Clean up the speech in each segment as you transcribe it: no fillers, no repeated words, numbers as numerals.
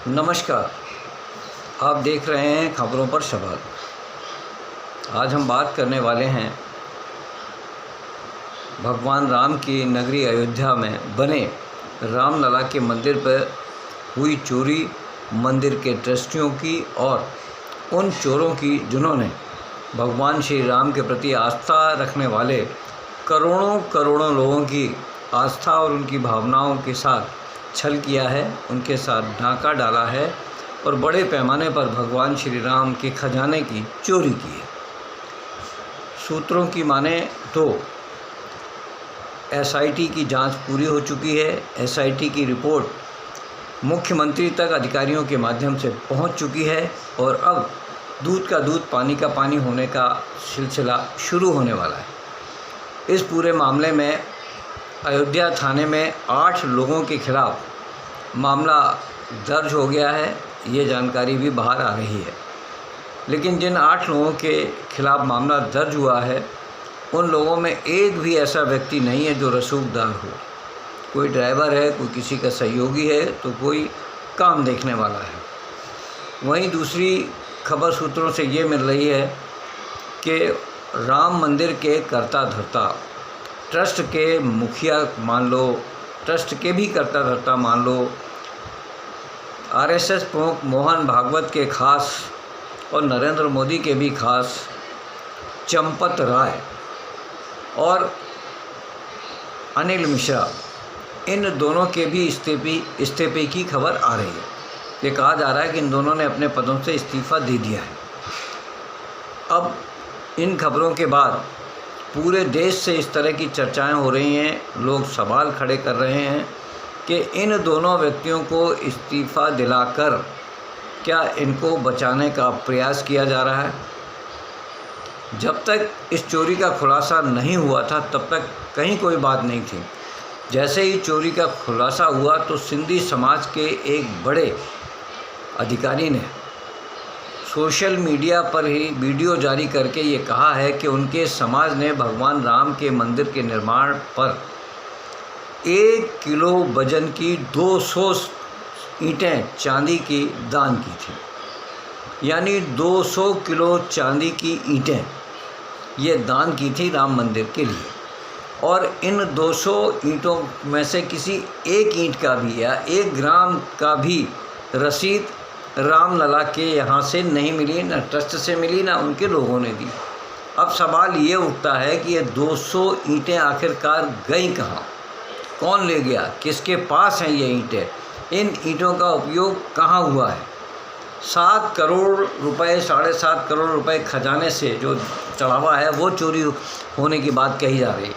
नमस्कार। आप देख रहे हैं खबरों पर सवाल। आज हम बात करने वाले हैं भगवान राम की नगरी अयोध्या में बने रामलला के मंदिर पर हुई चोरी, मंदिर के ट्रस्टियों की और उन चोरों की जिन्होंने भगवान श्री राम के प्रति आस्था रखने वाले करोड़ों करोड़ों लोगों की आस्था और उनकी भावनाओं के साथ छल किया है, उनके साथ डाका डाला है और बड़े पैमाने पर भगवान श्री राम के खजाने की चोरी की है। सूत्रों की माने तो एसआईटी की जांच पूरी हो चुकी है। एसआईटी की रिपोर्ट मुख्यमंत्री तक अधिकारियों के माध्यम से पहुंच चुकी है और अब दूध का दूध पानी का पानी होने का सिलसिला शुरू होने वाला है। इस पूरे मामले में अयोध्या थाने में 8 लोगों के खिलाफ मामला दर्ज हो गया है, ये जानकारी भी बाहर आ रही है। लेकिन जिन 8 लोगों के खिलाफ मामला दर्ज हुआ है, उन लोगों में एक भी ऐसा व्यक्ति नहीं है जो रसूखदार हो। कोई ड्राइवर है, कोई किसी का सहयोगी है, तो कोई काम देखने वाला है। वहीं दूसरी खबर सूत्रों से ये मिल रही है कि राम मंदिर के कर्ता धर्ता, ट्रस्ट के मुखिया मान लो, ट्रस्ट के भी कर्ता धर्ता मान लो, आरएसएस प्रमुख मोहन भागवत के खास और नरेंद्र मोदी के भी खास चंपत राय और अनिल मिश्रा, इन दोनों के भी इस्तीफे की खबर आ रही है। ये कहा जा रहा है कि इन दोनों ने अपने पदों से इस्तीफ़ा दे दिया है। अब इन खबरों के बाद पूरे देश से इस तरह की चर्चाएं हो रही हैं, लोग सवाल खड़े कर रहे हैं कि इन दोनों व्यक्तियों को इस्तीफ़ा दिलाकर क्या इनको बचाने का प्रयास किया जा रहा है। जब तक इस चोरी का खुलासा नहीं हुआ था तब तक कहीं कोई बात नहीं थी। जैसे ही चोरी का खुलासा हुआ तो सिंधी समाज के एक बड़े अधिकारी ने सोशल मीडिया पर ही वीडियो जारी करके ये कहा है कि उनके समाज ने भगवान राम के मंदिर के निर्माण पर 1 किलो वजन की 200 ईंटें चांदी की दान की थी। यानी 200 किलो चांदी की ईंटें ये दान की थी राम मंदिर के लिए। और इन 200 ईंटों में से किसी एक ईंट का भी या 1 ग्राम का भी रसीद रामलला के यहाँ से नहीं मिली, न ट्रस्ट से मिली, ना उनके लोगों ने दी। अब सवाल ये उठता है कि ये 200 ईंटें आखिरकार गई कहाँ, कौन ले गया, किसके पास हैं ये ईंटें, इन ईंटों का उपयोग कहाँ हुआ है। 7 करोड़ रुपए, 7.5 करोड़ रुपए खजाने से जो चढ़ावा है वो चोरी होने की बात कही जा रही है।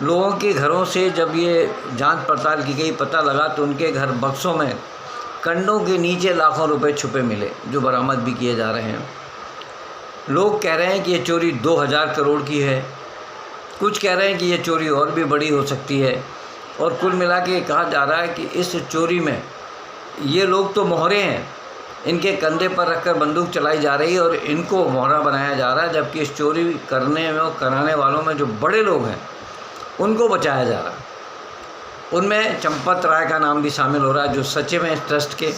लोगों के घरों से जब ये जांच पड़ताल की गई, पता लगा तो उनके घर बक्सों में कंडों के नीचे लाखों रुपए छुपे मिले, जो बरामद भी किए जा रहे हैं। लोग कह रहे हैं कि ये चोरी 2000 करोड़ की है, कुछ कह रहे हैं कि ये चोरी और भी बड़ी हो सकती है। और कुल मिला के कहा जा रहा है कि इस चोरी में ये लोग तो मोहरे हैं, इनके कंधे पर रखकर बंदूक चलाई जा रही है और इनको मोहरा बनाया जा रहा है, जबकि इस चोरी करने में और कराने वालों में जो बड़े लोग हैं उनको बचाया जा रहा है। उनमें चंपत राय का नाम भी शामिल हो रहा है, जो सचिव हैं ट्रस्ट के।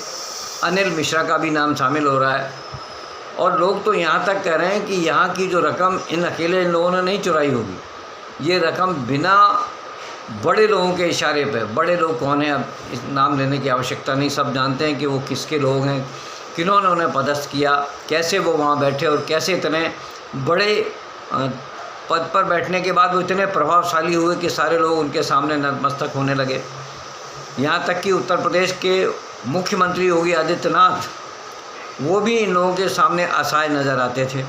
अनिल मिश्रा का भी नाम शामिल हो रहा है। और लोग तो यहाँ तक कह रहे हैं कि यहाँ की जो रकम इन अकेले इन लोगों ने नहीं चुराई होगी, ये रकम बिना बड़े लोगों के इशारे पे, बड़े लोग कौन हैं अब इस नाम लेने की आवश्यकता नहीं, सब जानते हैं कि वो किसके लोग हैं, किन्होंने उन्हें पदस्थ किया, कैसे वो वहाँ बैठे और कैसे इतने बड़े पद पर बैठने के बाद वो इतने प्रभावशाली हुए कि सारे लोग उनके सामने नतमस्तक होने लगे। यहाँ तक कि उत्तर प्रदेश के मुख्यमंत्री योगी आदित्यनाथ, वो भी इन लोगों के सामने असहाय नज़र आते थे।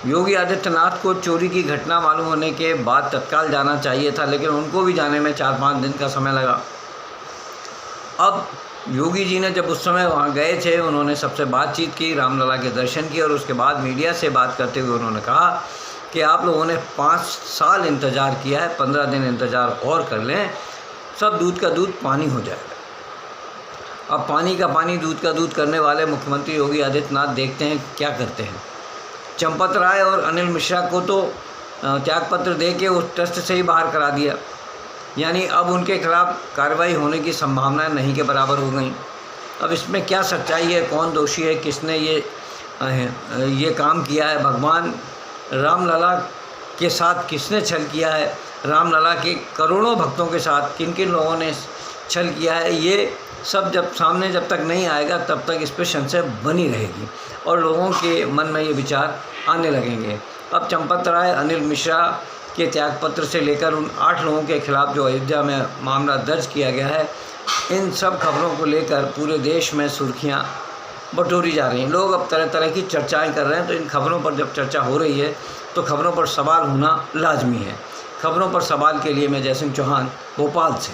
योगी आदित्यनाथ को चोरी की घटना मालूम होने के बाद तत्काल जाना चाहिए था, लेकिन उनको भी जाने में 4-5 दिन का समय लगा। अब योगी जी ने जब उस समय वहाँ गए थे, उन्होंने सबसे बातचीत की, रामलला के दर्शन किए और उसके बाद मीडिया से बात करते हुए उन्होंने कहा कि आप लोगों ने 5 साल इंतज़ार किया है, 15 दिन इंतज़ार और कर लें, सब दूध का दूध पानी हो जाएगा। अब पानी का पानी, दूध का दूध करने वाले मुख्यमंत्री योगी आदित्यनाथ देखते हैं क्या करते हैं। चंपत राय और अनिल मिश्रा को तो त्यागपत्र दे के उस ट्रस्ट से ही बाहर करा दिया। यानी अब उनके खिलाफ कार्रवाई होने की संभावनाएं नहीं के बराबर हो गई। अब इसमें क्या सच्चाई है, कौन दोषी है, किसने ये काम किया है, भगवान रामलला के साथ किसने छल किया है, रामलला के करोड़ों भक्तों के साथ किन किन लोगों ने छल किया है, ये सब जब तक नहीं आएगा तब तक इस पर संशय बनी रहेगी और लोगों के मन में ये विचार आने लगेंगे। अब चंपत राय, अनिल मिश्रा के त्यागपत्र से लेकर उन 8 लोगों के खिलाफ जो अयोध्या में मामला दर्ज किया गया है, इन सब खबरों को लेकर पूरे देश में सुर्खियां बटोरी जा रही हैं। लोग अब तरह तरह की चर्चाएं कर रहे हैं। तो इन खबरों पर जब चर्चा हो रही है तो खबरों पर सवाल होना लाजमी है। खबरों पर सवाल के लिए मैं जयसिंह चौहान, भोपाल से।